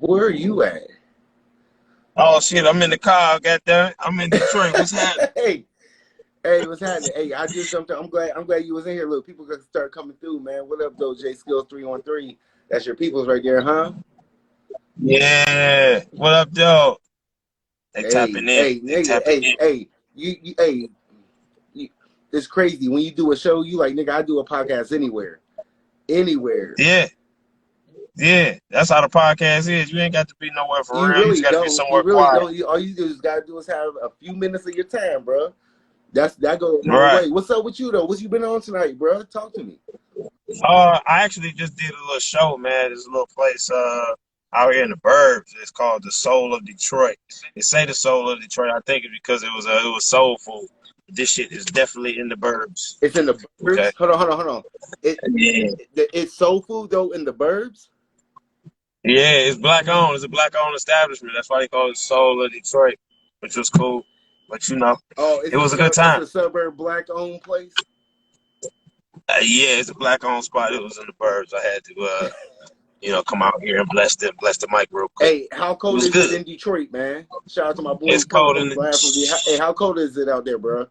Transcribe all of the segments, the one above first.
Where are you at? Oh shit, I'm in the car, goddamn it. I'm in Detroit. What's happening? Hey, what's happening? Hey, I just jumped on. I'm glad you was in here. Look, people gonna start coming through, man. What up, though? J Skills 313. That's your peoples right there, huh? Yeah. What up, though? They Hey, tapping in. hey, They nigga, tapping hey, in. hey, hey, it's crazy when you do a show. You like, nigga, I do a podcast anywhere. Yeah. Yeah. That's how the podcast is. You ain't got to be nowhere for You real. You just really got to be don't. You somewhere really quiet. don't. All you just gotta do is have a few minutes of your time, bro. That goes a long Right. way. What's up with you though? What you been on tonight, bro? Talk to me. I actually just did a little show, man. There's a little place out here in the burbs. It's called the Soul of Detroit. They say the Soul of Detroit. I think it's because it was soul food. This shit is definitely in the burbs. It's in the Okay. burbs. Hold on. Yeah. It's soul food though in the burbs. Yeah, it's black owned. It's a black owned establishment. That's why they call it Soul of Detroit, which was cool. But Oh, it was a good it's time. a suburb black owned place. Yeah, it's a black owned spot. It was in the burbs. I had to come out here and bless the mic real quick. Hey, how It cold was is it good. in Detroit, man? Shout out to my boy It's who coming cold from in flying from the. Hey, how cold is it out there, bro?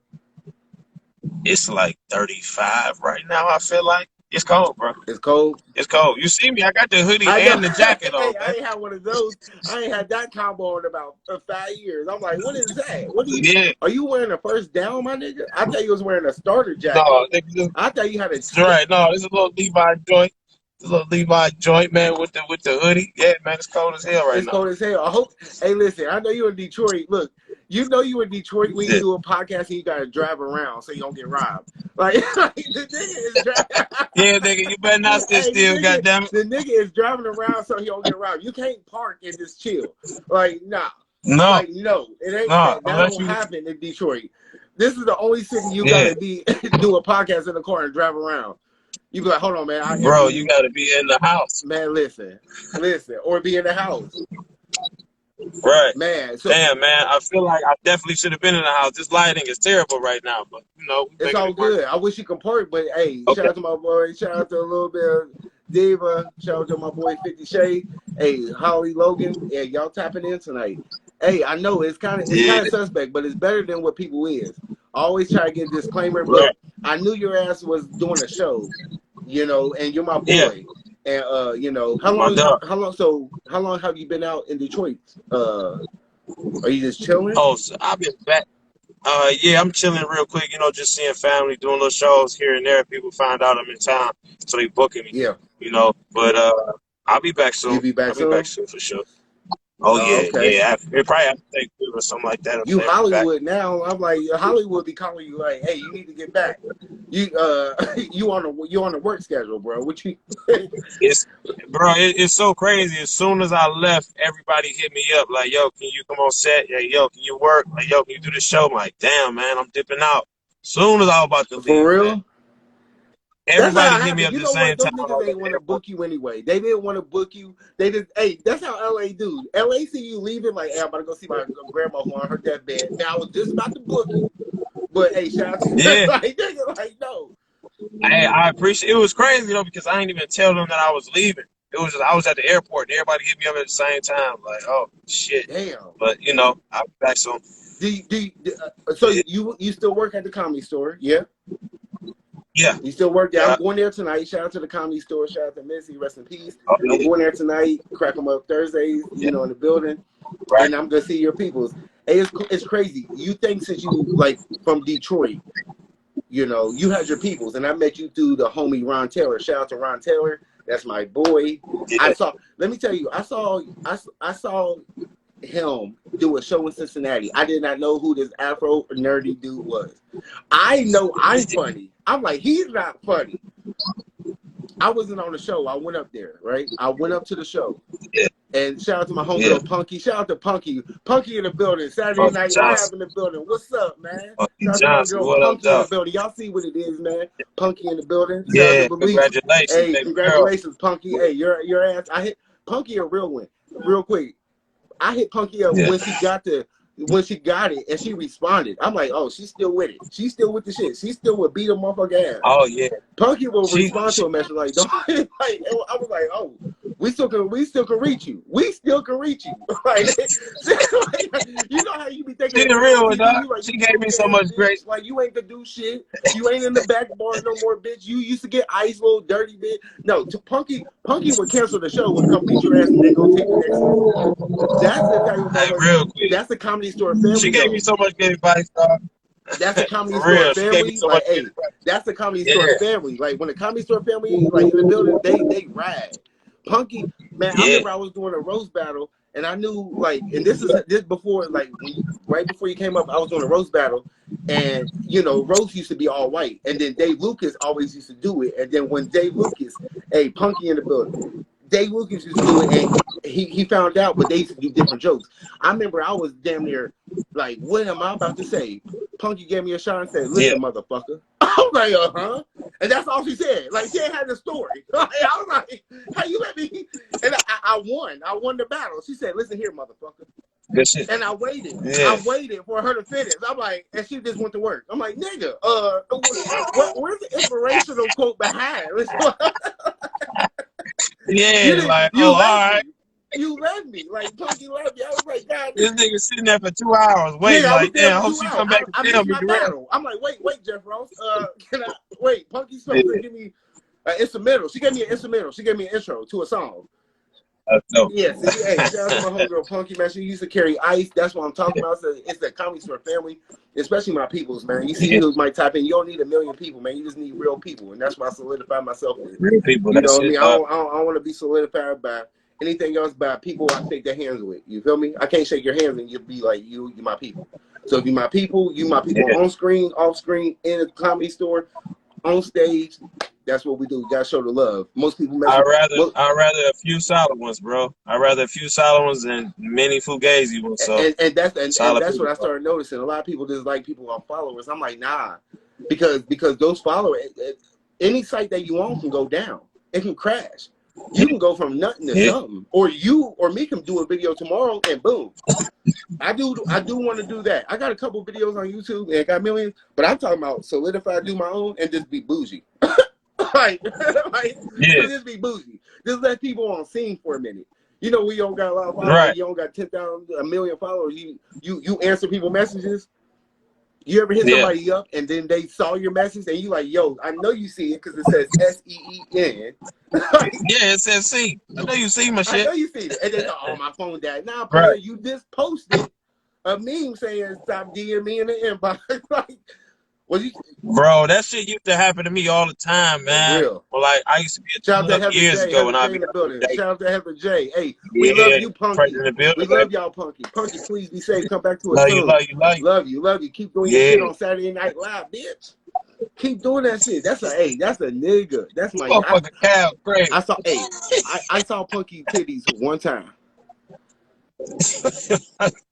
it's like 35 right now, I feel like. It's cold, bro. It's cold. It's cold. You see me, I got the hoodie I know. and the jacket on, Hey, I man. ain't had one of those. I ain't had that combo in about 5 years. I'm like, what is that? What are you? Yeah. Are you wearing a first down, my nigga? I thought you was wearing a starter jacket. No, nigga, I thought you had a. that's right. No, it's a little Levi joint. It's a little Levi joint, man, with the hoodie. Yeah, man, it's cold as hell right It's now. cold as hell. I hope. Hey, listen. I know you in Detroit. Look, you know you in Detroit when you Yeah, do a podcast and you gotta drive around so you don't get robbed. Like the nigga is driving. yeah, nigga, you better not sit Hey, still, goddammit. the nigga is driving around so he don't get robbed. You can't park and just chill. Like nah. No, Like no, it ain't no, that. That unless don't you, happen in Detroit. This is the only city you yeah, gotta be do a podcast in the car and drive around. You be like, hold on, man. I bro, you empty. gotta be in the house, Man, listen, or be in the house. right? Man, so Damn, man, I feel like I definitely should have been in the house. This lighting is terrible right now, but we it's making all it work. good. I wish you could park, but hey, shout Okay. out to my boy. Shout out to a little bit of Diva. Shout out to my boy 50 Shade. Hey, Holly Logan. Yeah, y'all tapping in tonight. Hey, I know it's kind Yeah, of suspect, but it's better than what people is. I always try to get a disclaimer. right. Look, I knew your ass was doing a show, and you're my Yeah, boy. And my dog. how long have you been out in Detroit? Are you just chilling? Oh, so I've been back. Yeah, I'm chilling real quick. Just seeing family, doing little shows here and there. People find out I'm in town, so they booking me. Yeah. But I'll be back You soon. be back I'll be back soon? soon for sure. Oh Oh, yeah, okay. yeah. It probably have to take or something like that. I'm You saying be back. Hollywood now. I'm like Hollywood be calling you like, hey, you need to get back. You you on the work schedule, bro. What you It's it's so crazy. As soon as I left, everybody hit me up like, "Yo, can you come on set? Yeah, yo, can you work? Like, yo, can you do the show?" I'm like, "Damn, man, I'm dipping out." Soon as I was about to for leave, man, real? That's how everybody it hit me happened. up You at the know what? same Those time. I niggas was at ain't the want to airport. book you anyway. They didn't want to book you. They just hey, that's how LA do. LA see you leaving like, hey, I'm about to go see my grandma who on her deathbed. Now I was just about to book you. But hey, shout out to Yeah, like nigga, like no. I appreciate. It was crazy though because I didn't even tell them that I was leaving. It was just I was at the airport and everybody hit me up at the same time. Like, oh shit. Damn. But I'll be back soon. So you still work at the comedy store, yeah? Yeah, You still work there. yeah. I'm going there tonight. Shout out to the comedy store. Shout out to Missy. Rest in peace. Oh, I'm yeah, going there tonight. Crack them up Thursdays, yeah. in the building. Right. And I'm going to see your peoples. Hey, it's crazy. You think since you, like, from Detroit, you had your peoples. And I met you through the homie Ron Taylor. Shout out to Ron Taylor. That's my boy. Yeah. Let me tell you, I saw him do a show in Cincinnati. I did not know who this Afro nerdy dude was. I know I'm funny. I'm like, he's not funny. I wasn't on the show. I went up there, right? I went up to the show. Yeah. And shout out to my Yeah. homegirl Punky. Shout out to Punky. Punky in the building. Saturday Funky night live Johnson. in the building. What's up, man? Funky Shout out to my Johnson. girl What up, Punky in the though? building. Y'all see what it is, man. Punky in the building. Shout out to Yeah. Belize. Congratulations, Hey, baby girl. congratulations, Punky. Hey, your ass. I hit Punky a real one. Real quick. I hit Punky up Yeah. when she got when she got it and she responded, I'm like, oh, she's still with it. She's still with the shit. She still would beat a motherfucker ass. Oh yeah. Punky will She respond to a message like, don't, like, I was like, oh, we still can reach you. We still can reach you. Like, you know how you be thinking she the real one, TV, dog. you like, She you gave me so much bitch. grace. Like, you ain't gonna do shit. You ain't in the back bar no more, bitch. You used to get ice, little dirty bitch. No, to Punky would cancel the show and come beat your ass and then go take the next season. That's the type of Hey, motherfucker. real quick. That's the Comedy Store She family, gave me though. so much good advice, dog. That's the Comedy For Store real, she gave me family. so Like, much good hey, advice. that's the Comedy Yeah. Store family. Like, when the Comedy Store family, like, in the building, they ride. Punky, man, I Yeah. remember I was doing a roast battle, and I knew, like, and this before, like, right before you came up, I was doing a roast battle, and, you know, roast used to be all white, and then Dave Lucas always used to do it, and then when Dave Lucas, hey, Punky in the building, Dave Lucas used to do it, and he found out, but they used to do different jokes. I remember I was damn near, like, what am I about to say? Punky gave me a shot and said, listen, motherfucker. I was like, uh-huh. And that's all she said. Like, she ain't had the story. Like, I was like, how you let me? And I won. I won the battle. She said, listen here, motherfucker. Good shit. And I waited. Yeah. I waited for her to finish. I'm like, and she just went to work. I'm like, nigga, where's the inspirational quote behind? Yeah, like, You all left right. me. You left me. Like, Punky left me. I was like, God. This nigga sitting there for 2 hours waiting, Nigga, I was like, there damn, for hope 2 she hours. come back I and tell missed me my the rest. battle. I'm like, wait, Jeff Ross. Can I wait? Punky's supposed to give me an instrumental. She gave me an instrumental. She gave me an intro to a song. No. Yeah, see, hey, shout out to my homegirl Punky, man. She used to carry ice. That's what I'm talking about. It's the Comedy Store family, especially my peoples, man. You see who might type in. You don't need a million people, man. You just need real people, and that's why I solidify myself with. Real people, You know that's what I mean? it. I don't want to be solidified by anything else by people I shake their hands with. You feel me? I can't shake your hands and you'll be like, you're my people. So if you my people on screen, off screen, in a Comedy Store, on stage. That's what we do. You gotta show the love. Most people I'd rather a few solid ones, bro. I'd rather a few solid ones than many fugazi ones. So and that's people, what I started noticing. A lot of people just like people on followers. I'm like, nah, because those followers, any site that you own can go down. It can crash. You can go from nothing to something, or you or me can do a video tomorrow and boom. I do want to do that. I got a couple videos on YouTube and got millions, but I'm talking about solidify, do my own, and just be bougie. like just be bougie. Just let people on scene for a minute. You know, we don't got a lot of followers. Right. You don't got 10,000, a million followers. You answer people messages. You ever hit somebody up and then they saw your message and you like, yo, I know you see it because it says SEEN. Yeah, it says see. I know you see my shit. I know you see it. And they thought, oh, my phone died. Nah, player, Right. you just posted a meme saying stop DMing me in the inbox. Like, bro, that shit used to happen to me all the time, man. Real. Well, like I used to be a Shout out to Heather years J. ago, Heather and I'd J be in the building. like, Shout out to Heather J. Hey, we love you, Punky. In the building, We love y'all, Punky. Punky, please be safe. Come back to us love soon. you. Love you. Keep doing your shit on Saturday Night Live, bitch. Keep doing that shit. That's a nigga. That's my motherfucking cow, great. I saw Punky titties one time.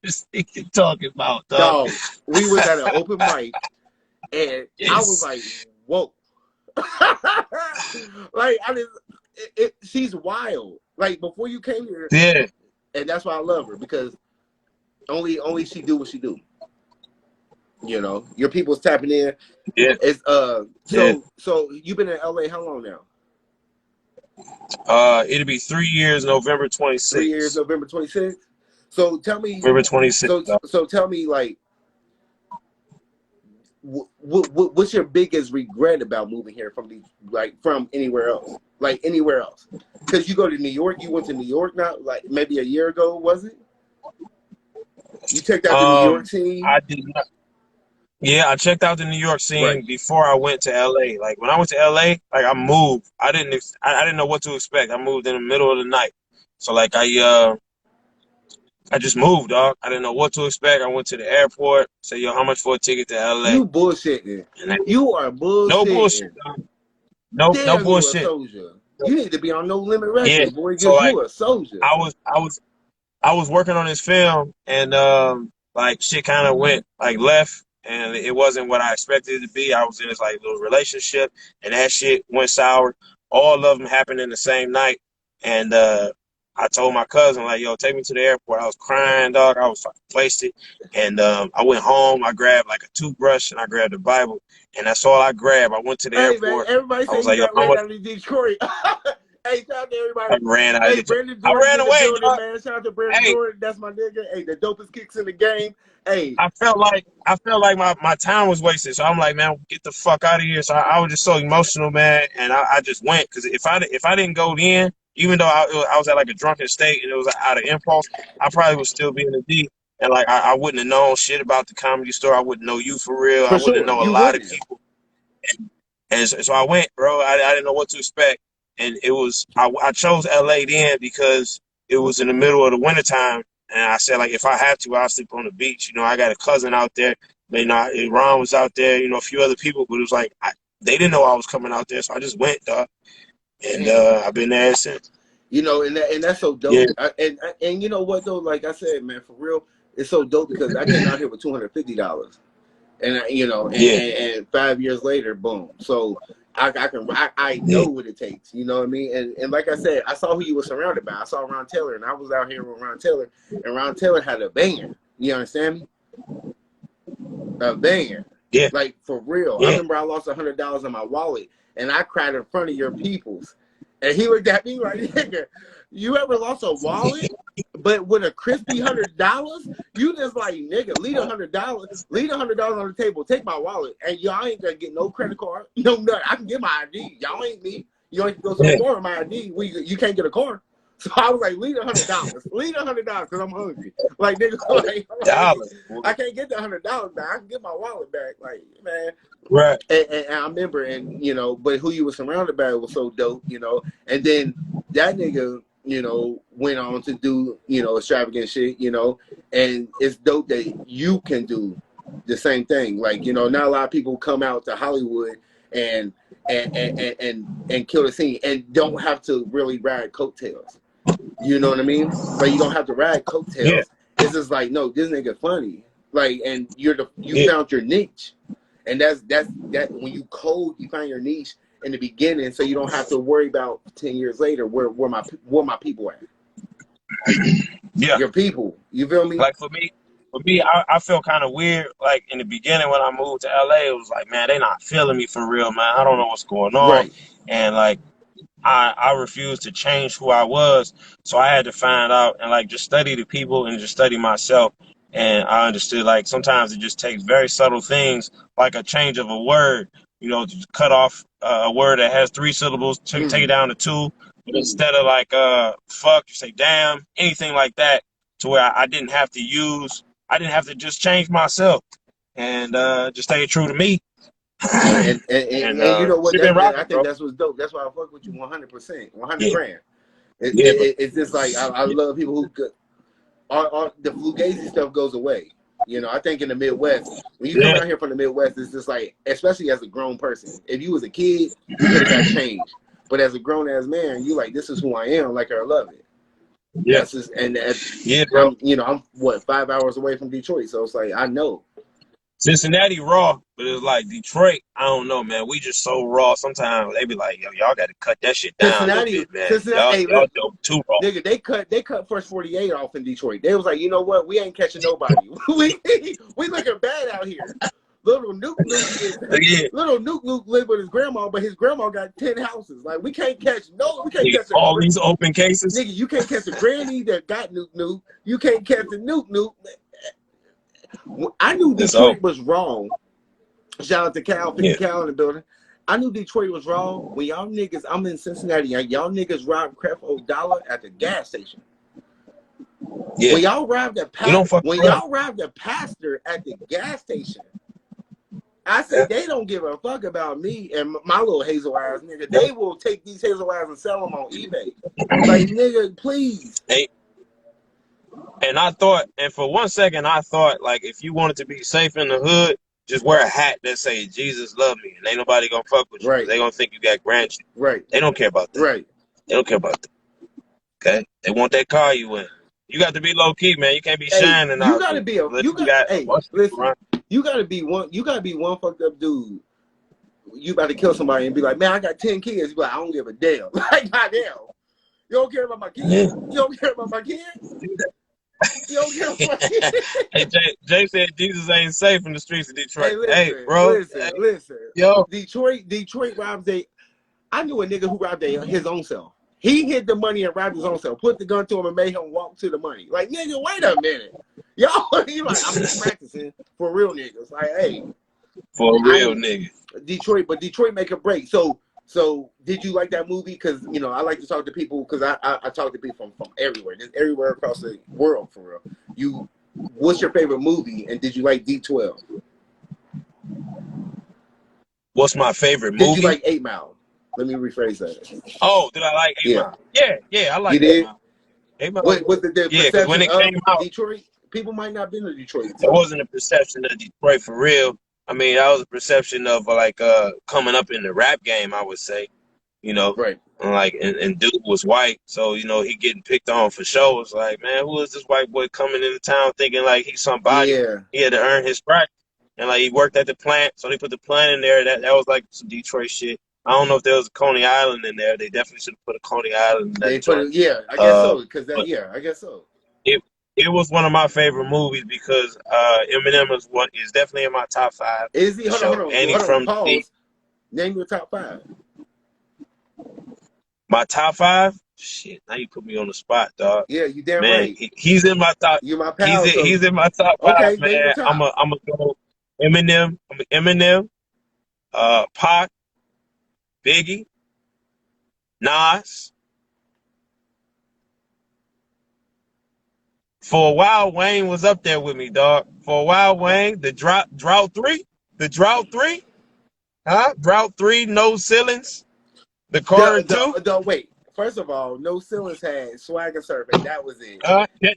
This thing you talking about, dog. We was at an open mic, and I was like, whoa. Like she's wild. Like before you came here, and that's why I love her because only she do what she do. You know, your people's tapping in. Yeah. It's so you've been in LA how long now? It'll be 3 years, November 26th. 3 years, November 26th. So tell me, November 26th. So tell me, like, what's your biggest regret about moving here from anywhere else? Like anywhere else? Because you go to New York, you went to New York now, like maybe a year ago, was it? You checked out the New York scene. I did not. Yeah, I checked out the New York scene before I went to LA. Like when I went to LA, like I moved. I didn't know what to expect. I moved in the middle of the night. So like I just moved, dog. I didn't know what to expect. I went to the airport, said, yo, how much for a ticket to LA? You bullshitting. You are bullshitting. No bullshit, dog. No bullshit. You a soldier. You need to be on No Limit Records, boy. So like, you a soldier. I was working on this film and like shit kind of went like left. And it wasn't what I expected it to be. I was in this like little relationship, and that shit went sour. All of them happened in the same night, and I told my cousin, like, yo, take me to the airport. I was crying, dog. I was fucking wasted. And I went home. I grabbed like a toothbrush and I grabbed the Bible. And that's all I grabbed. I went to the Hey, man, airport. everybody I say was you like, yo, got know ran what? out of Detroit. Hey, shout out to I everybody. ran out of Hey, Detroit. Brandon I Jordan ran in the away, building, dog. man. Shout out to Brandon Hey, Jordan. That's my nigga. Hey, the dopest kicks in the game. Hey, I felt like my time was wasted. So I'm like, man, get the fuck out of here. So I was just so emotional, man, and I just went because if I didn't go in, even though I was at like a drunken state and it was out of impulse, I probably would still be in the D. And like I wouldn't have known shit about the Comedy Store. I wouldn't know you for real. I for wouldn't sure. know a You lot of wouldn't. people. And so I went, bro. I didn't know what to expect, and it was I chose LA then because it was in the middle of the wintertime, and I said like if I have to, I'll sleep on the beach. You know, I got a cousin out there. You know, Ron was out there. You know, a few other people, but it was like they didn't know I was coming out there, so I just went, dog. And Damn. I've been there since. You know, and that's so dope. Yeah, And you know what though? Like I said, man, for real, it's so dope because I came out here with $250, and you know, yeah, and 5 years later, boom. So I yeah, know what it takes. You know what I mean? And like I said, I saw who you were surrounded by. I saw Ron Taylor, and I was out here with Ron Taylor, and Ron Taylor had a banger. You understand me? A banger. yeah, Like for real. I yeah. remember I lost $100 in my wallet, and I cried in front of your peoples. And he looked at me like, nigga, you ever lost a wallet, but with a crispy $100? You just like, nigga, leave $100 on the table, take my wallet, and y'all ain't gonna get no credit card, no nothing. I can get my ID. Y'all ain't me. You ain't go to the Yeah. store with my ID. You can't get a car. So I was like, leave $100. Leave $100 because I'm hungry. Like, nigga, like, Dollars, I can't get the $100 back. I can get my wallet back. Like, man. right? And I remember, and you know, but who you were surrounded by was so dope, you know. And then that nigga, you know, went on to do, you know, extravagant shit, you know. And it's dope that you can do the same thing. Like, you know, not a lot of people come out to Hollywood and kill the scene and don't have to really ride coattails. You know what I mean? Like you don't have to ride Yeah, coattails. It's just like, no, this nigga funny. Like, and you yeah, found your niche. And that's when you code, you find your niche in the beginning, so you don't have to worry about 10 years later where my people at. yeah. Your people, you feel me? Like for me, I felt kind of weird. Like in the beginning when I moved to LA, it was like, man, they not feeling me for real, man. I don't know what's going on, Right. and like I refused to change who I was, so I had to find out and like just study the people and just study myself. And I understood like sometimes it just takes very subtle things, like a change of a word. You know, to cut off a word that has 3 syllables, take it down to 2. But instead of like fuck, you say damn, anything like that, to where I didn't have to just change myself and just stay true to me. And And you know what? shit been I rocking, think bro. that's what's dope. That's why I fuck with you 100%, 100 Yeah, grand. yeah, bro. It's just like I Yeah, love people who could. The fugazi stuff goes away. You know, I think in the Midwest, when you come yeah, out here from the Midwest, it's just like, especially as a grown person. If you was a kid, you could have got changed. But as a grown ass man, you like, this is who I am, like I love it. yeah, That's just, and yeah, bro. I'm what, 5 hours away from Detroit, so it's like I know. Cincinnati raw, but it's like Detroit. I don't know, man. We just so raw. Sometimes they be like, yo, y'all got to cut that shit down a little bit, man. Hey, Y'all look, dope too raw. nigga, they cut first 48 off in Detroit. They was like, you know what? We ain't catching nobody. we looking bad out here. Little Yeah, Nuke lived with his grandma, but his grandma got 10 houses. Like we can't catch yeah, a all these open cases. nigga. You can't catch a granny that got Nuke. You can't catch a Nuke. I knew It's Detroit open. was wrong. Shout out to Cal, 50 Yeah, Cal in the building. I knew Detroit was wrong when y'all niggas. I'm in Cincinnati. And y'all niggas robbed Creflo Dollar at the gas station. yeah. When y'all robbed We don't fuck around. the pastor at the gas station, I Yeah, said they don't give a fuck about me and my little hazel eyes, nigga. yeah. They will take these hazel eyes and sell them on eBay. Like, nigga, please. Hey, and I thought, and for 1 second, I thought like if you wanted to be safe in the hood, just wear a hat that say Jesus love me, and ain't nobody gonna fuck with you because Right, they gonna think you got grandchildren. right, They don't care about that. right. They don't care about that. Okay, they want that car you in. You got to be low key, man. You can't be Hey, shining out there unless you got a bunch of people listen, around. you gotta be one fucked up dude. You about to kill somebody and be like, man, I got 10 kids. You be like, I don't give a damn. Like, goddamn. You don't care about my kids. Yeah. You don't care about my kids. You don't care about my kids. Hey, Jay said Jesus ain't safe in the streets of Detroit. Hey, Bro. listen. Yo. Detroit robbed I knew a nigga who robbed his own self. He hid the money and robbed his own self. Put the gun to him and made him walk to the money. Like, nigga, wait a minute. Yo, he like, I'm just practicing for real niggas. Like, hey. For a real nigga. Detroit make a break. So did you like that movie? Because, you know, I like to talk to people because I talk to people from everywhere. Just everywhere across the world, for real. What's your favorite movie? And did you like D12? What's my favorite movie? Did you like 8 Mile? Let me rephrase that. Oh, did I like 8 Mile? Yeah, I like 8 Mile. 8 Mile. What the perception when it came out, Detroit? People might not have been to Detroit. It wasn't a perception of Detroit for real. I mean, that was a perception of like coming up in the rap game, I would say. You know, right? And dude was white, so you know he getting picked on for show. It's like, man, who is this white boy coming into town thinking like he's somebody? Yeah. He had to earn his stripes, and like he worked at the plant, so they put the plant in there. That was like some Detroit shit. I don't know if there was a Coney Island in there. They definitely should have put a Coney Island in that joint. I guess so. Because I guess so. It was one of my favorite movies because Eminem is definitely in my top 5. Is he? Hold on. And he's from pause. Name your top 5. My top 5? Shit, now you put me on the spot, dog. Yeah, you damn man, right. He's in my top. You're my pal. He's in my top 5, okay, man. I'm a go Eminem, Pac, Biggie, Nas. For a while, Wayne was up there with me, dog. For a while, Wayne, the drought 3, huh? Drought 3, no ceilings. The Carter 2. Wait. First of all, no ceilings had Swagger Survey. That was it.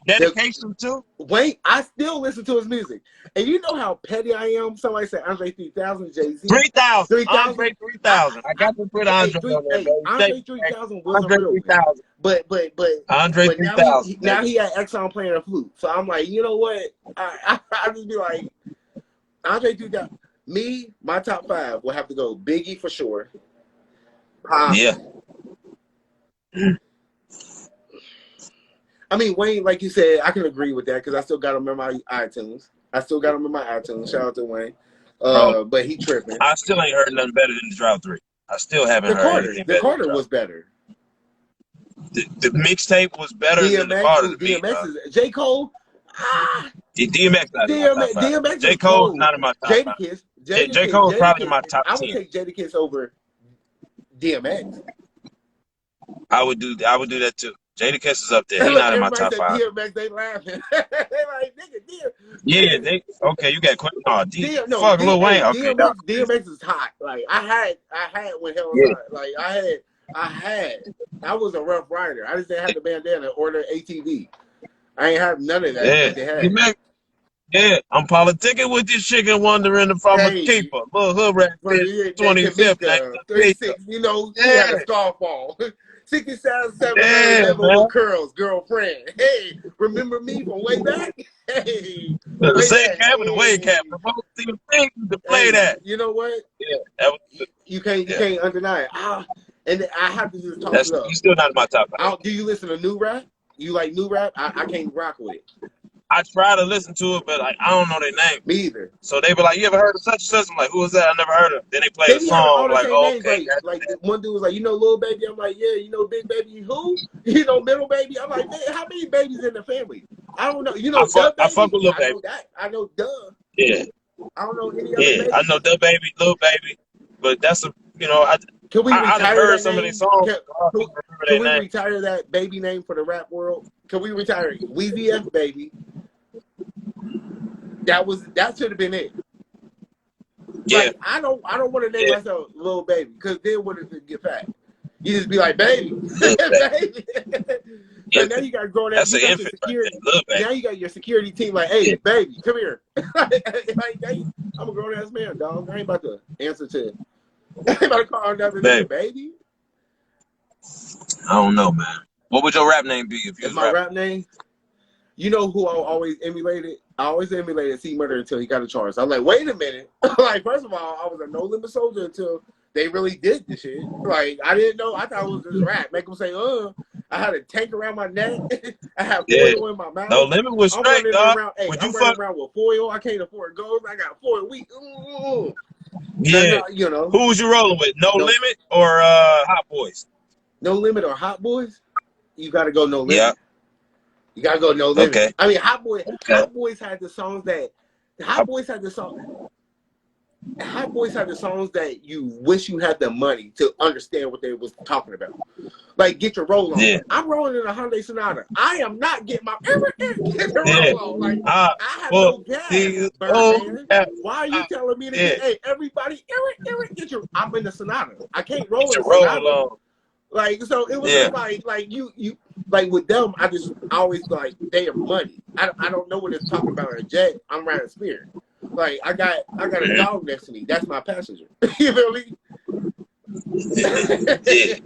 Dedication 2. Wait, I still listen to his music. And you know how petty I am? Somebody said Andre 3000, Jay-Z. 3000. Andre 3000. I got to put Andre on there. Andre 3000 was a real 3000. But Andre 3000. Now he had Exxon playing a flute. So I'm like, you know what? I just be like, Andre 3000. Me, my top 5 will have to go Biggie for sure. Yeah. I mean, Wayne, like you said, I can agree with that because I still got him in my iTunes. Shout out to Wayne. But he tripping. I still ain't heard nothing better than the Drought 3. I still haven't heard anything better. The Carter was better. The mixtape was better than the Carter. DMX is J. Cole. DMX not in my top 5. DMX J. Cole's not in my top 5. J. Cole's probably in my top 10. I would take Jadakiss over DMX. I would do that too. Jadakiss is up there. He's not in my top 5. DMX, they laughing. They like, nigga, yeah, okay, you got question. Fuck Lil Wayne. Okay, DMX is hot. Like I had when hell was hot. Like I was a rough rider. I just didn't have the bandana or the ATV. I ain't have none of that. Yeah, they had. I'm politicking with this chicken wondering if I'm a keeper. Little hood rat 25th. 36, you know, she had a scarf on. 67, 7 with curls, girlfriend. Hey, remember me from way back? Hey. The same cap and the way cap. The most thing to play that. You know what? Yeah. That was, you can't undeny it. And I have to just talk it up. He's still not in my top 5. Do you listen to new rap? You like new rap? I can't rock with it. I try to listen to it, but like I don't know their name. Me either. So they be like, "You ever heard of such and such?" I'm like, "Who is that? I never heard of." Then they play a song. I'm like, "Oh, okay." Like one dude was like, "You know, Lil Baby." I'm like, "Yeah." You know, Big Baby. Who? You know, Middle Baby. I'm like, man, how many babies in the family? I don't know. You know, I fuck with Lil Baby. I know Duh. Yeah. I don't know any other. Yeah, I know Duh Baby, Lil Baby, but that's a Can we retire I heard some of these songs. Can we retire that baby name for the rap world? Can we retire it? Weezy F Baby. That should have been it. Yeah. Like, I don't want to name myself Lil Baby because then what if it get fat? You just be like, baby, baby. And now you got grown ass. Now you got your security team like, hey, baby, come here. I'm a grown ass man, dog. I ain't about to answer to. I ain't about to call another name, baby. I don't know, man. What would your rap name be if you was my rap name? You know who I always emulated? I always emulated C Murder until he got a charge. I was like, wait a minute. Like, first of all, I was a No Limit Soldier until they really did the shit. Like, I didn't know. I thought it was just rap. Make them say, I had a tank around my neck. I had Yeah. foil in my mouth. No Limit was I'm straight, running dog. around. Hey, Would I'm you running fuck? around with foil. I can't afford gold. I got foil. Yeah. You know, Who was you rolling with? No no, Limit or Hot Boys? no limit or Hot Boys. You got to go no Yeah. limit. You got to go no limit. Okay. I mean, Okay. Hot Boys had the songs that. Hot Boys had the song. Hot Boys had the songs that you wish you had the money to understand what they was talking about. Like, get your roll on. Yeah. I'm rolling in a Hyundai Sonata. I am not getting my get the Yeah. roll on. Like, I have Well, no gas, the Birdman. yeah. Why are you telling me to Yeah. get? Hey, everybody, Eric, get your. I'm in the Sonata. I can't roll Get in your the roll Sonata. on. Like, so it was Yeah. just like you like with them. I always like they are money. I don't know what it's talking about in a jet. I'm riding Spirit. Like I got a dog next to me. That's my passenger. You feel me? Yeah.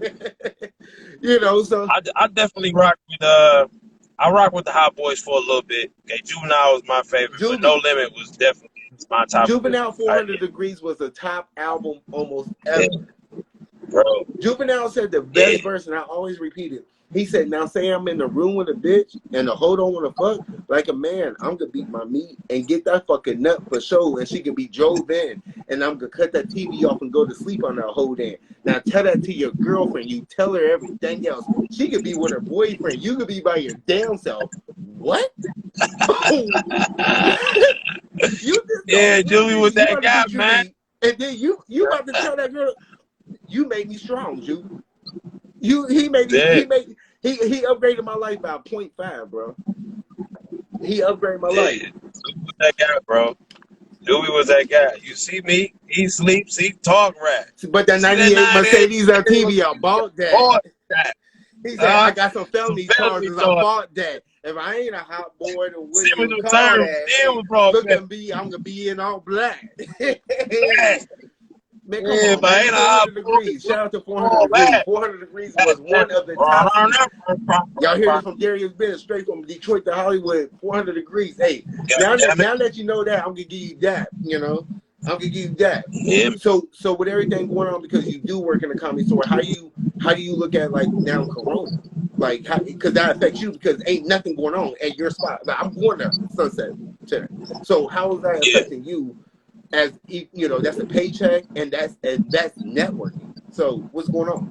You know, so I definitely rock with I rock with the Hot Boys for a little bit. Okay, Juvenile was my favorite, but No Juvie. Limit was definitely my top three. Juvenile 400 Degrees was the top album almost Yeah, ever. bro. Juvenile said the Yeah. best verse, and I always repeat it. He said, now say I'm in the room with a bitch and the hoe don't want to fuck like a man. I'm going to beat my meat and get that fucking nut for sure. And she can be drove in. And I'm going to cut that TV off and go to sleep on that whole day. Now tell that to your girlfriend. You tell her everything else. She could be with her boyfriend. You could be by your damn self. What? You just Yeah, Julie was you that about to guy, get your man. meat. And then you about to tell that girl, you made me strong, Ju. He upgraded my life by 0.5, bro. He upgraded my life. Yeah, Julie was that guy, bro. Julie was that guy. You see me, he sleeps, he talk rap. But that See 98 that Mercedes 98 LTV, I bought that. bought that. He said, I got some felony charges, I charges. bought that. If I ain't a hot boy, then what See you me call terms. that? Still was brought Look back. at me, I'm going to be in all black. Man, come Yeah, on, but man. ain't 400 degrees. Shout out to 400 degrees. 400 degrees was one of the top. Y'all hear this from Darius Benz, straight from Detroit to Hollywood. 400 degrees. Hey, now that you know that, I'm gonna give you that. You know, I'm gonna give you that. Yeah. So with everything going on, because you do work in the comedy store, how do you look at like now Corona? Like, because that affects you because ain't nothing going on at your spot. Like, I'm going to Sunset today. So how is that affecting you? As you know, that's a paycheck and that's networking. So what's going on?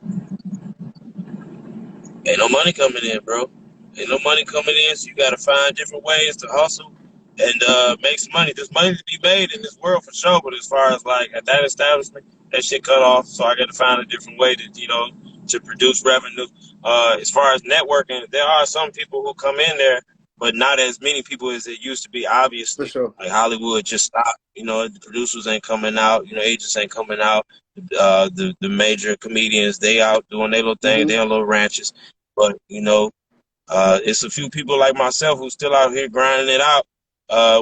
Ain't no money coming in, bro. Ain't no money coming in, so you gotta find different ways to hustle and make some money. There's money to be made in this world for sure, but as far as like at that establishment, that shit cut off. So I gotta find a different way to produce revenue. As far as networking, there are some people who come in there, but not as many people as it used to be, For obviously. sure. Like Hollywood just stopped. The producers ain't coming out, agents ain't coming out. The major comedians, they out doing their little thing, they on little ranches. But it's a few people like myself who's still out here grinding it out,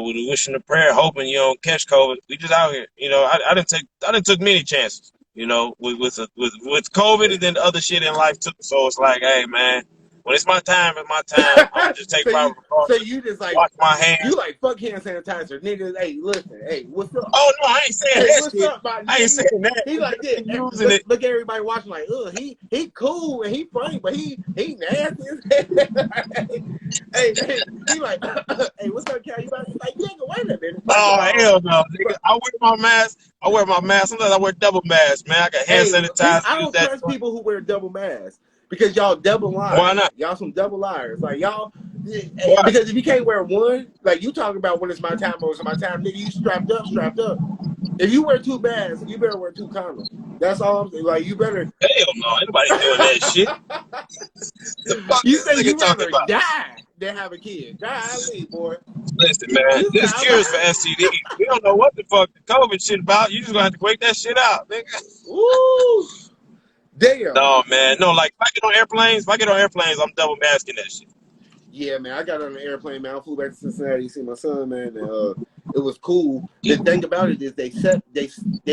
with a wish and a prayer, hoping you don't catch COVID. We just out here. I didn't took many chances. With COVID and then the other shit in life too. So it's like, hey man, when it's my time, it's my time. I'm gonna just take proper precautions. So you just like wash my hands. You like fuck hand sanitizer, niggas. Hey, listen. Hey, what's up? Oh no, I ain't saying Hey, that what's shit. up, my nigga? I ain't saying that. He like this. Using it. Look at everybody watching like, he cool and he funny, but he nasty. hey, he like, hey, what's up, Cal? You about like, nigga, wait a minute. Oh hell no, nigga. I wear my mask. Sometimes I wear double mask, man. I got hand sanitizer. I don't trust people who wear double masks because y'all double liars. Why not? Y'all some double liars. Like y'all, Why? because if you can't wear one, like you talking about when it's my time or it's my time, nigga, you strapped up. If you wear two masks, you better wear two condoms. That's all I'm saying. Like you better. Hell no, anybody doing that shit. The fuck You is say you talking rather about? die than have a kid. Golly, boy. Listen, man, there's cures for STDs. We don't know what the fuck the COVID shit about. You just gonna have to wait that shit out, nigga. Woo! Damn. No, man, no. Like if I get on airplanes, I'm double masking that shit. Yeah, man, I got on an airplane, man. I flew back to Cincinnati to see my son, man. And, it was cool. The thing about it is they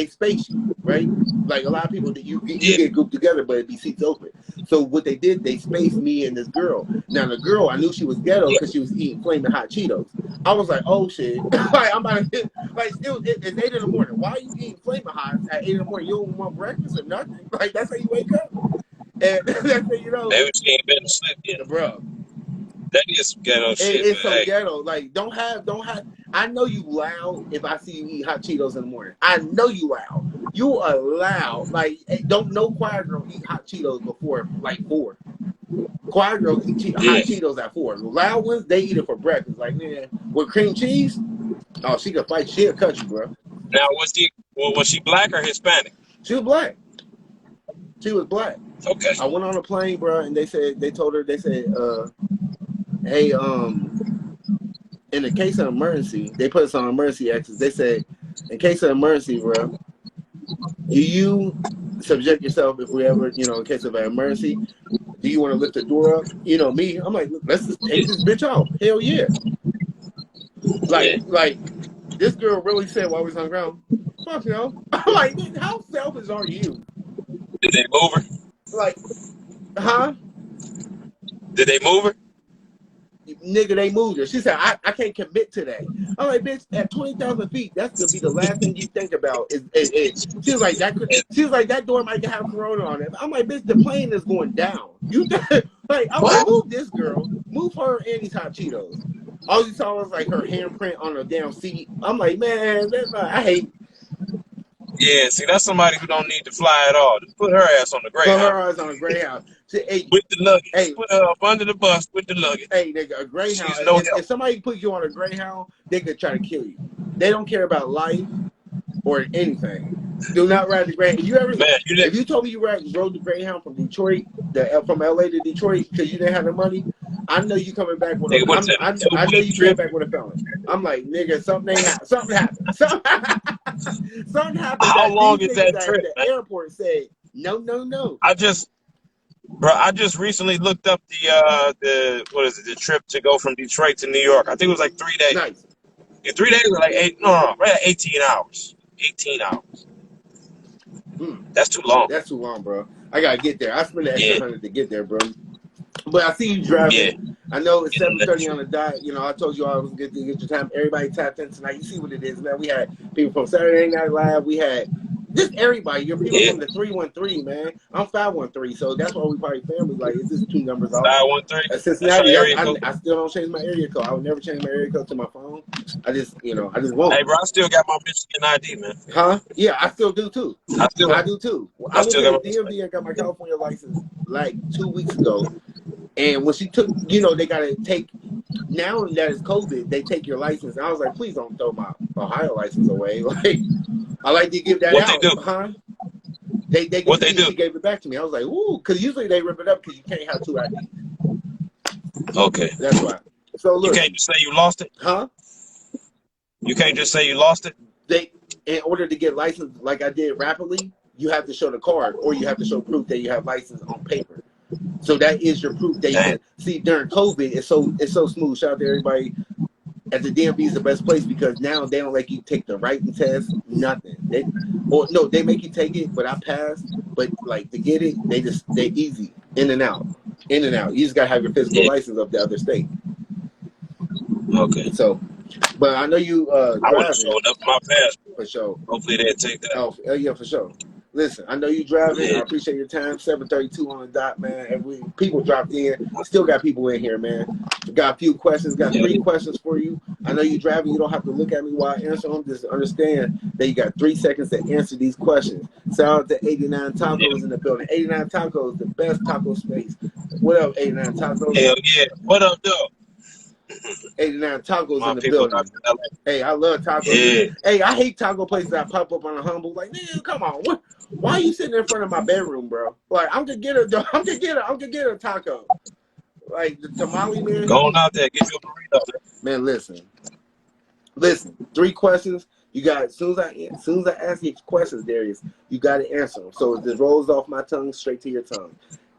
space you, right? Like a lot of people that you get grouped together, but it'd be seats open. So what they did, they spaced me and this girl. Now the girl, I knew she was ghetto because she was eating flaming hot Cheetos. I was like, oh shit, like I'm about to hit. Like it's 8 in the morning. Why are you eating flaming hot at 8 in the morning? You don't want breakfast or nothing? Like that's how you wake up. And that's you know, Maybe she ain't been to sleep yet. bro. That is some ghetto shit, It's but so hey. ghetto. Like, don't have. I know you loud if I see you eat hot Cheetos in the morning. I know you loud. You are loud. Like, don't no choir girl eat hot Cheetos before like 4. Choir girls eat hot Cheetos at 4. The loud ones, they eat it for breakfast. Like, man, with cream cheese, oh, she could fight. She'll cut you, bro. Now, was she black or Hispanic? She was black. She was black. Okay. I went on a plane, bro, and they said, hey, in the case of emergency, they put us on emergency exits. They said, in case of emergency, bro, do you subject yourself if we ever, in case of an emergency, do you want to lift the door up? You know, me, I'm like, let's just take this bitch off. Hell yeah. Like this girl really said while we was on the ground, fuck no. I'm like, how selfish are you? Did they move her? Like, huh? Did they move her? Nigga, they moved her. She said, I can't commit to that. I'm like, bitch, at 20,000 feet, that's gonna be the last thing you think about. She was like, that door might have corona on it. I'm like, bitch, the plane is going down. You like, I'm like, move this girl, move her and these hot Cheetos. All you saw was like her handprint on the damn seat. I'm like, man, I hate. Yeah, see, that's somebody who don't need to fly at all. Just put her ass on the Greyhound. Put her ass on a Greyhound. Hey, with the luggage. Hey, put her up under the bus with the luggage. Hey, nigga, a Greyhound. If somebody put you on a Greyhound, they could try to kill you. They don't care about life or anything. Do not ride the Greyhound. If you told me you rode the Greyhound from Detroit, from LA to Detroit, because you didn't have the money, I know you coming back with I know you came back with a felon. I'm like, nigga, something happened. Something happened. Something happened. How long is that trip? The airport said no. I just recently looked up the trip to go from Detroit to New York. I think it was like 3 days. Nice. Yeah, 3 days or like 18 hours. 18 hours. That's too long. That's too long, bro. I gotta get there. I spent the extra $100 to get there, bro. But I see you driving. Yeah. I know it's 7:30 on the dot. I told you I was going to get your time. Everybody tapped in tonight. You see what it is, man. We had people from Saturday Night Live. We had just everybody. You're people from the 313, man. I'm 513, so that's why we probably family. Like, it's just 2 numbers off. 513. Cincinnati. I still don't change my area code. I would never change my area code to my phone. I just won't. Hey, bro, I still got my Michigan ID, man. Huh? Yeah, I still do too. I do too. I went to the DMV and got my California license like 2 weeks ago. And when she took, they got to take, now that it's COVID, they take your license. And I was like, please don't throw my Ohio license away. Like, I like to give that out. What they do? Huh? What they do? She gave it back to me. I was like, ooh, because usually they rip it up because you can't have 2 IDs. Okay. That's why. So look. You can't just say you lost it? Huh? You can't just say you lost it? In order to get licensed like I did rapidly, you have to show the card or you have to show proof that you have license on paper. So that is your proof that you can see during COVID. It's so smooth. Shout out to everybody at the DMV is the best place because now they don't let you take the writing test, nothing. They make you take it, but I passed. But like to get it, they easy in and out. You just gotta have your physical license of the other state. Okay. So, but I know you I would have showed up my passport. For sure. Hopefully they'll take that. Oh yeah, for sure. Listen, I know you driving. I appreciate your time. 7:32 on the dot, man. And people dropped in. Still got people in here, man. Got a few questions. Got 3 questions for you. I know you driving. You don't have to look at me while I answer them. Just understand that you got 3 seconds to answer these questions. Shout out to 89 Tacos in the building. 89 Tacos, the best taco space. What up, 89 Tacos? Hell yeah. What up, though? 89 Tacos in the building. Hey, I love tacos. Yeah. Hey, I hate taco places that pop up on a humble. Like, nigga, come on. Why are you sitting in front of my bedroom, bro? Like, I'm gonna get a taco. Like the tamale man. Go on out there, get your burrito. Man, listen. 3 questions. You got as soon as I ask you questions, Darius, you got to answer them. So it just rolls off my tongue straight to your tongue.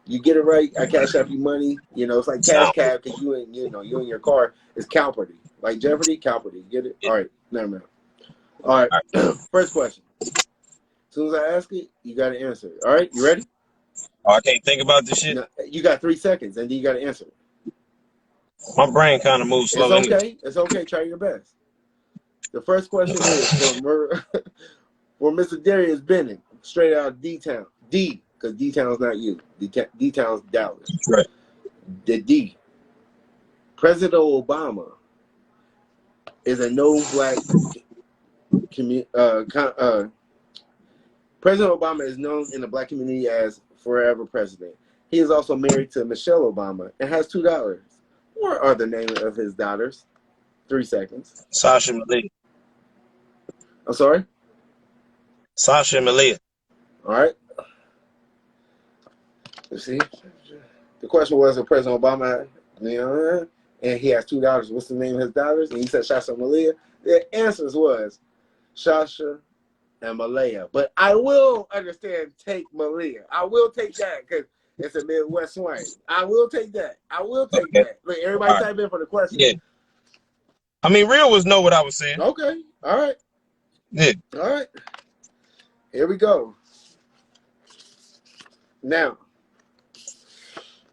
You get it right, I cash out you money. It's like cash cab because you in your car. It's Calparty. Like Jeopardy, Calparty. Get it? All right, never mind. All right, first question. As soon as I ask it, you got to answer it. All right, you ready? Oh, I can't think about this shit. No, you got 3 seconds, and then you got to answer it. My brain kind of moves slow. It's okay. It's okay. Try your best. The first question is for Mr. Darius Bennett, straight out of D-Town. D, because D-Town's not you. D-Town's Dallas. Right. The D. President Obama is a no black President Obama is known in the black community as Forever President. He is also married to Michelle Obama and has 2 daughters. What are the names of his daughters? 3 seconds. Sasha Malia. I'm sorry? Sasha Malia. All right. Let's see. The question was if President Obama, and he has 2 daughters. What's the name of his daughters? And he said Sasha Malia. The answers was Sasha and Malaya. But I will understand take Malia. I will take that because it's a Midwest swing. I will take that. I will take that. Look, everybody type in for the question. Yeah. I mean, real was know what I was saying. Okay. All right. Yeah. All right. Here we go. Now.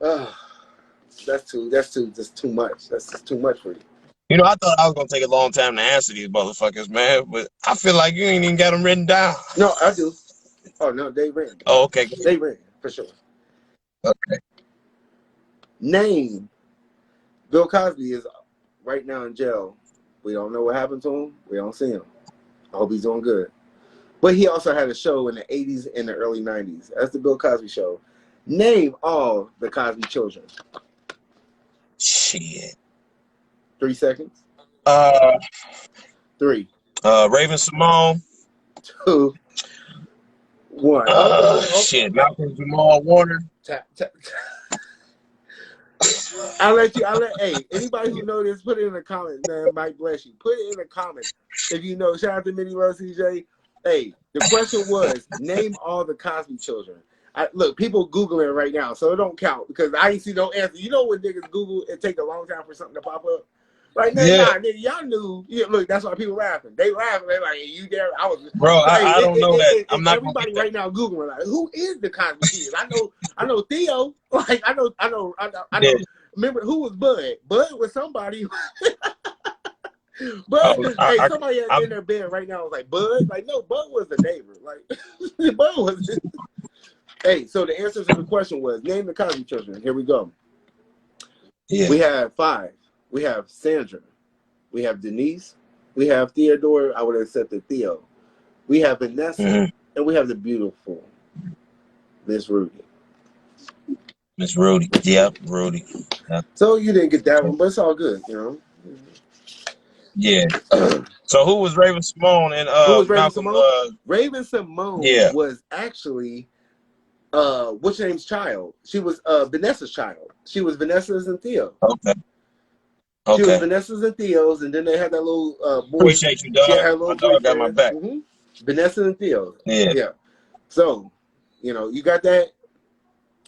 That's too much. That's just too much for you. You know, I thought I was gonna take a long time to answer these motherfuckers, man. But I feel like you ain't even got them written down. No, I do. Oh no, they written. Oh, okay. They written for sure. Okay. Name. Bill Cosby is right now in jail. We don't know what happened to him. We don't see him. I hope he's doing good. But he also had a show in the 80s and the early 90s. That's the Bill Cosby Show. Name all the Cosby children. Shit. 3 seconds. 3. Raven Simone. 2. 1. Shit. Malcolm Jamal Warner. Hey, anybody who knows this, put it in the comments, man. Mike bless you. Put it in the comments if you know. Shout out to Minnie Rose CJ. Hey, the question was, name all the Cosby children. Look, people Googling it right now, so it don't count because I ain't see no answer. You know when niggas Google, it take a long time for something to pop up? Right now, Yeah. nigga, y'all knew. Yeah, look, that's why people laughing. They laughing. They like, you there? I was. Bro, I don't know that. I'm not everybody right now Googling like, who is the Cosby kids? I know Theo. Like, I know. Yeah. Remember who was Bud? Bud was somebody. Bud, somebody in their bed right now was like, Bud? Like, no, Bud was the neighbor. Like, Bud was. Hey, so the answer to the question was, name the Cosby children. Here we go. Yeah. We have 5. We have Sandra. We have Denise. We have Theodore. I would have accepted Theo. We have Vanessa. Mm-hmm. And we have the beautiful Miss Rudy. Miss Rudy. Yep, Rudy. Yep. So you didn't get that one, but it's all good, you know. Yeah. So who was Raven Simone and who was Raven Malcolm? Simone? Raven Simone was actually what's your name's child? She was Vanessa's child. She was Vanessa's and Theo. Okay. She was Vanessa's and Theo's, and then they had that little boy. Appreciate you, dog. She had a little my dog got my back. Mm-hmm. Vanessa and Theo. Yeah. So, you know, you got that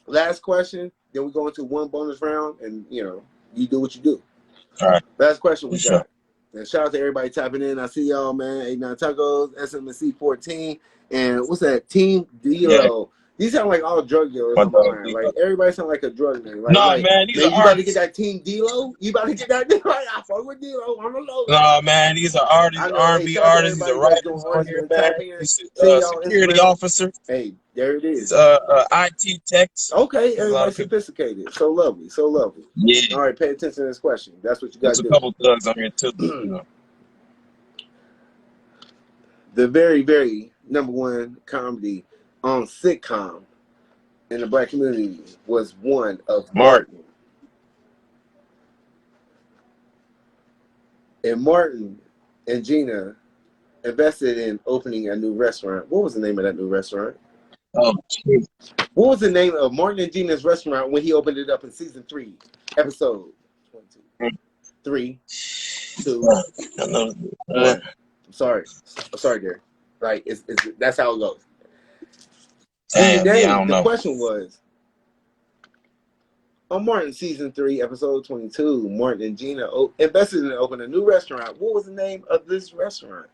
last question. Then we go into one bonus round, and you know, you do what you do. All right. Last question we sure. got. And shout out to everybody tapping in. I see y'all, man. 89 Tacos, SMC 14, and what's that? Team Dilo. These sound like all drug dealers on my line. Like everybody sound like a drug dealer. Like, man, these are you about to get that Team D-Lo? You about to get that? Like, I fuck with D-Lo on the low. No, man, these are artists, R&B artists. These are writers on here, man. Security officer. Hey, there it is. IT techs. Okay, everybody's sophisticated. So lovely, so lovely. Yeah. All right, pay attention to this question. That's what you got to do. There's a couple thugs on here too. You know. The very, very #1 comedy on sitcom in the black community was one of Martin. And Martin and Gina invested in opening a new restaurant. What was the name of that new restaurant? Oh, geez. What was the name of Martin and Gina's restaurant when he opened it up in season 3, episode 22? 3, 2, 1. I'm sorry, Gary. Right, it's that's how it goes. Damn, I don't know. The question was, on Martin season 3, episode 22, Martin and Gina invested in opening a new restaurant. What was the name of this restaurant?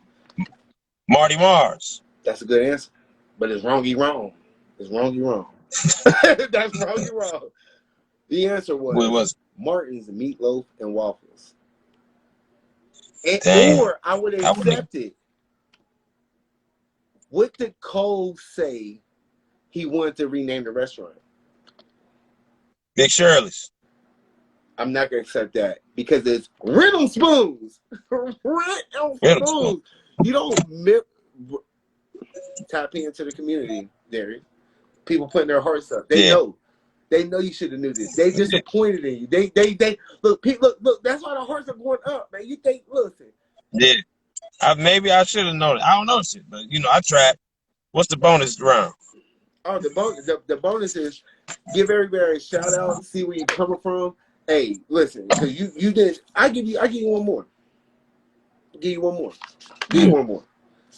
Marty Mars. That's a good answer, but it's wrongy wrong. It's wrongy wrong. That's wrongy wrong. The answer was Martin's Meatloaf and Waffles. Or I would accept it. What did Cole say he wanted to rename the restaurant. Big Shirley's. I'm not gonna accept that because it's rhythm spoons. Rhythm spoons. You don't tap into the community, Derry. People putting their hearts up. They know. They know you should have knew this. They disappointed in you. They look. Look. That's why the hearts are going up, man. You think? Listen. Yeah. Maybe I should have known it. I don't know shit, but I tried. What's the bonus round? Oh, the bonus is give everybody a shout out. See where you're coming from. Hey, listen, because you did. I give you one more. Give you one more. Give you one more.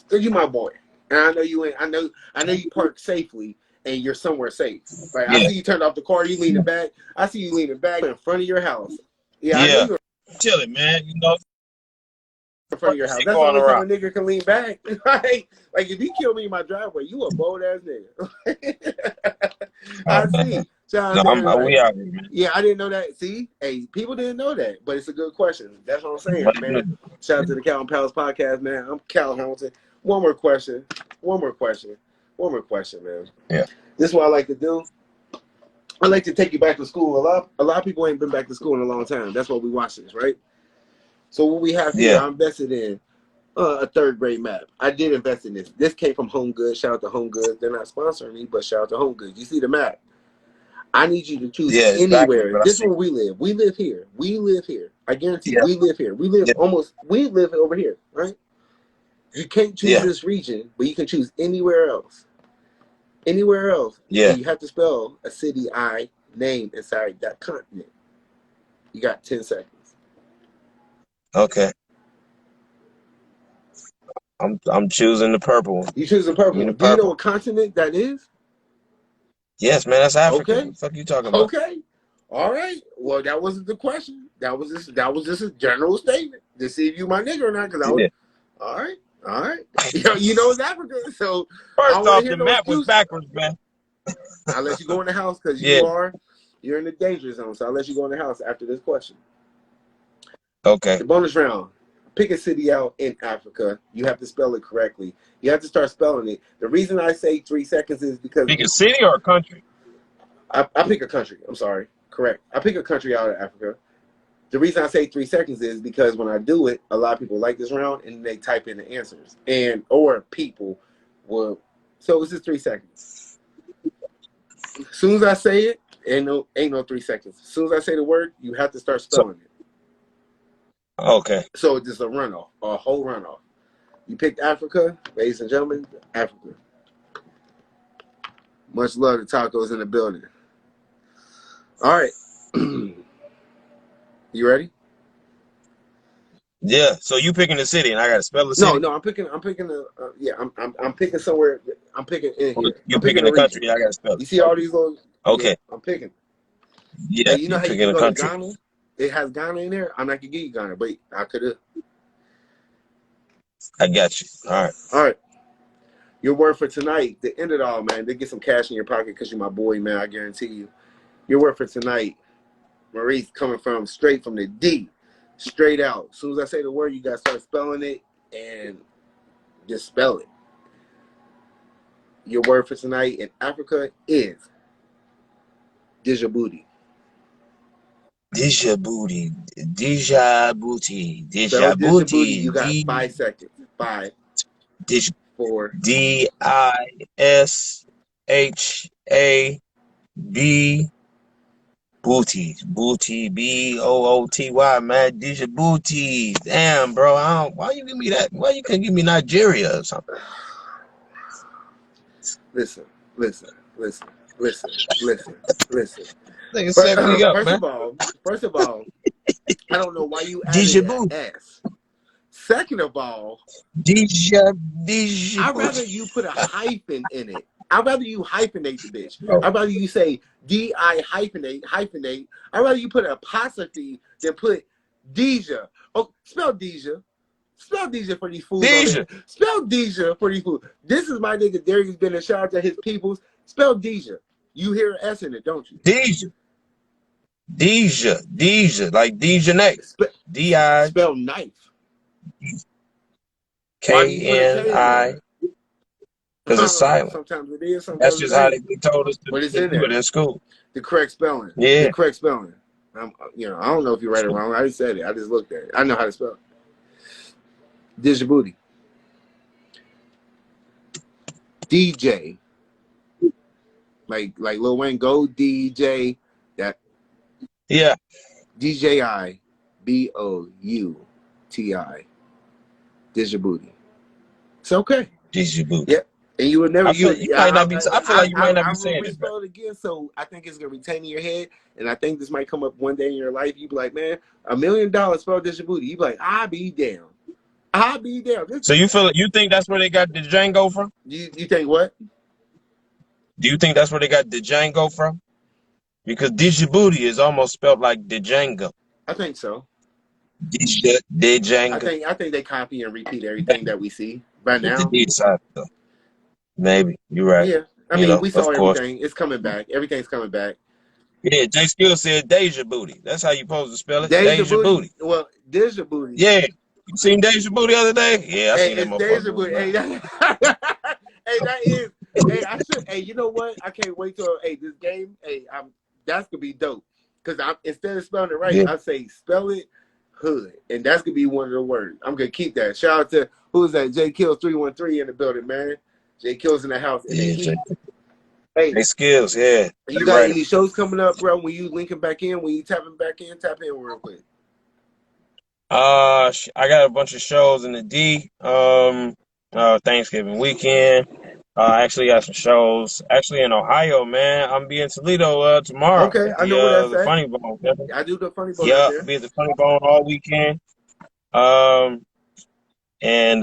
Cause you my boy, and I know you ain't. I know you park safely, and you're somewhere safe. Right? Yeah. I see you turned off the car. You leaning back. I see you leaning back in front of your house. Yeah. I know you're chilling, man. In front of your house. That's the only time a nigga can lean back. Like if you kill me in my driveway, you a bold ass nigga. I see. We out here, man. Yeah, I didn't know that. See, hey, people didn't know that, but it's a good question. That's what I'm saying, man. Shout out to the KalNPalsPodcast, man. I'm Cal Hamilton. One more question, man. Yeah. This is what I like to do. I like to take you back to school. A lot of people ain't been back to school in a long time. That's why we watch this, right? So what we have here, I invested in a 3rd grade map. I did invest in this. This came from Home Goods. Shout out to Home Goods. They're not sponsoring me, but shout out to Home Goods. You see the map? I need you to choose anywhere. This is where we live. We live here. I guarantee you, we live here. We live over here, right? You can't choose this region, but you can choose anywhere else. Anywhere else. Yeah. And you have to spell a city name inside that continent. You got 10 seconds. Okay. I'm choosing the purple one. You choose the purple one. Do you know what continent that is? Yes, man, that's Africa. Okay. What the fuck you talking about? Okay. All right. Well, that wasn't the question. That was just a general statement to see if you my nigga or not. Because I was all right. You know it's Africa. So first off, the map was backwards, man. I'll let you go in the house because you're in the danger zone. So I'll let you go in the house after this question. Okay. The bonus round. Pick a city out in Africa. You have to spell it correctly. You have to start spelling it. The reason I say 3 seconds is because pick a city or a country. I pick a country. I'm sorry. Correct. I pick a country out of Africa. The reason I say 3 seconds is because when I do it, a lot of people like this round and they type in the answers or people will. So it's just 3 seconds. As soon as I say it, ain't no 3 seconds. As soon as I say the word, you have to start spelling it. Okay. So it's just a whole runoff. You picked Africa, ladies and gentlemen, Africa. Much love to tacos in the building. All right. You ready? Yeah. So you picking the city, and I gotta spell the city. No. I'm picking the. I'm picking somewhere. I'm picking in here. You picking the country? I gotta spell it. You see all these little. Okay. Yeah, I'm picking. Yeah. You know how you can go to Ghana? It has Ghana in there. I'm not gonna give you Ghana, but I could have. I got you. All right. Your word for tonight, to end it all, man. To get some cash in your pocket because you're my boy, man. I guarantee you. Your word for tonight, Maurice, coming straight from the D, straight out. As soon as I say the word, you gotta start spelling it and just spell it. Your word for tonight in Africa is Djibouti. Djibouti. You got 5 seconds. 5. 4. DISHAB. Booty, BOOTY, man. Djibouti. Damn, bro. Why you give me that? Why you couldn't give me Nigeria or something? Listen. First of all, I don't know why you added an S. Second of all, Djibouti. I'd rather you put a hyphen in it. I'd rather you hyphenate the bitch. I'd rather you say D-I hyphenate. I'd rather you put an apostrophe than put Deja. Oh, spell Deja. Spell Deja for these fools. Spell Deja for these fools. This is my nigga Darius been a shout out to his peoples. Spell Deja. You hear an S in it, don't you? Deja. Like Dejanay. D-I. Spell knife. K-N-I. because it's silent. Sometimes it is, That's sometimes just it how ain't. they told us But it's to in do it there. in school. The correct spelling. Yeah. The correct spelling. I don't know if you're right or wrong. I just said it. I just looked at it. I know how to spell it. Djibouti. DJ. Like Lil Wayne, go DJ. That Yeah. DJI BOUTI. Djibouti. It's okay. Djibouti. Yep. And you would never. I feel like you might not be I will saying it, respell it again, so I think it's gonna retain in your head, and I think this might come up one day in your life. You be like, man, $1 million spelled Djibouti. You be like, I be damn. I be damn. So you think that's where they got the Django from? You think what? Do you think that's where they got the Django from? Because Djibouti is almost spelled like the Django. I think so. Django. I think they copy and repeat everything that we see by With the now. D side, though. Maybe you're right. Yeah. I You mean, know, we of saw course. everything. It's coming back. Everything's coming back. Yeah, Jay Skill said Deja Booty. That's how you supposed to spell it. Deja Deja Booty. Booty. Well, Deja Booty. Yeah. You seen Deja Booty the other day? Yeah, I Hey, seen that it's Deja motherfucker. Booty. Hey, that is. Hey, I should. Hey, you know what? I can't wait till. Hey, this game. Hey, that's gonna be dope. Cause instead of spelling it right, Yeah. I say spell it hood, and that's gonna be one of the words. I'm gonna keep that. Shout out to who's that? J Kills 313 in the building, man. J Kills in the house. And Yeah, the hey, Jay Skills, yeah. you got any shows coming up, bro? When you linking back in, when you tapping back in, tap in real quick. I got a bunch of shows in the D. Thanksgiving weekend. I actually got some shows actually in Ohio, man. I'm be in Toledo tomorrow Okay, at I know where that's the at. Funny Bone. I do the Funny Bone out Yeah, there. be at the Funny Bone all weekend. And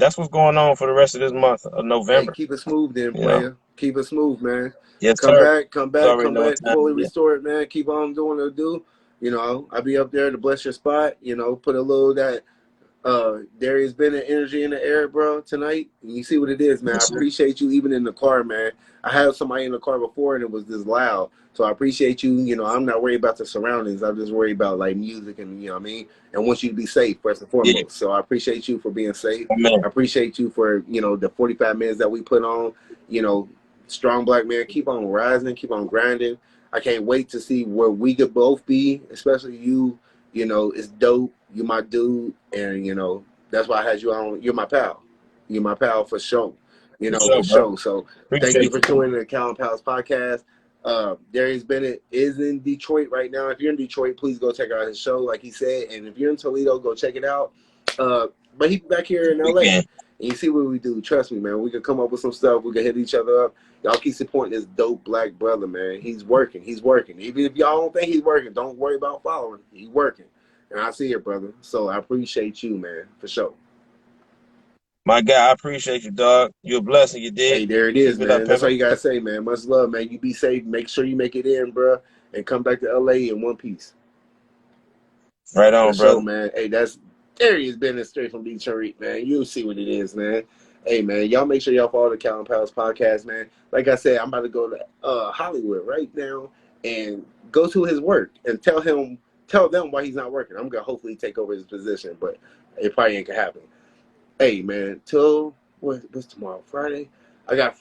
that's what's going on for the rest of this month of Hey, November. keep it smooth then, You know. player. Keep it smooth, man. Yes, Come sir. back, You already know what time fully it is. restored, man. Keep on doing what you do. You know, I'll be up there to bless your spot. You know, put a little of that there has been an energy in the air, bro, tonight. And you see what it is, man. I Yes, sir. appreciate you even in the car, man. I had somebody in the car before and it was this loud. So I appreciate you. You know, I'm not worried about the surroundings. I'm just worried about like music and you know what I mean? And want you to be safe first and foremost. Yeah. So I appreciate you for being safe. Amen. I appreciate you for, you know, the 45 minutes that we put on, you know, strong black man, keep on rising, keep on grinding. I can't wait to see where we could both be, especially you. You know, it's dope. You're my dude, and you know that's why I had you on. You're my pal. You're my pal for sure. You know, for sure. So thank you for tuning in to KalNPalsPodcast. Podcast. Darius Bennett is in Detroit right now. If you're in Detroit, please go check out his show, like he said. And if you're in Toledo, go check it out. But he's back here in LA. And you see what we do. Trust me, man. We can come up with some stuff. We can hit each other up. Y'all keep supporting this dope black brother, man. He's working. He's working. Even if y'all don't think he's working, don't worry about following. He's working. And I see it, brother. So I appreciate you, man, for sure. My guy, I appreciate you, dog. You're a blessing. You did. Hey, there it is, Keep it man. up, That's all Pepper. you got to say, man. Much love, man. You be safe. Make sure you make it in, bro. And come back to LA in one piece. Right on, for brother. sure, man. Hey, that's Darius Bennett straight from Detroit, man. You'll see what it is, man. Hey, man, y'all make sure y'all follow the KalNPalsPodcast, Podcast, man. Like I said, I'm about to go to Hollywood right now and go to his work and tell them why he's not working. I'm gonna hopefully take over his position, but it probably ain't gonna happen. Hey, man, till what's tomorrow? Friday. I got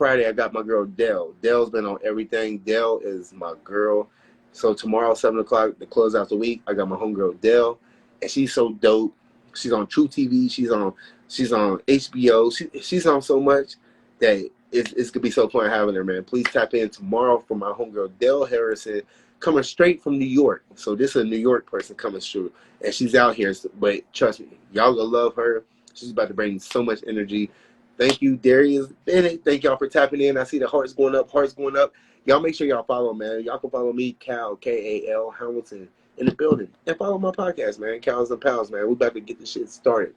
my girl Dell. Dell's been on everything. Dell is my girl. So tomorrow, 7 o'clock, to close out the week, I got my homegirl Dell, and she's so dope. She's on True TV. She's on HBO. She's on so much that it's gonna be so fun having her, man. Please tap in tomorrow for my homegirl Dell Harrison, coming straight from New York. So this is a New York person coming through, and she's out here. But trust me, y'all gonna love her. She's about to bring so much energy. Thank you, Darius Bennett. Thank y'all for tapping in. I see the hearts going up. Y'all make sure y'all follow, man. Y'all can follow me, Kal, Kal Hamilton, in the building. And follow my podcast, man. Kals and Pals, man. We about to get this shit started.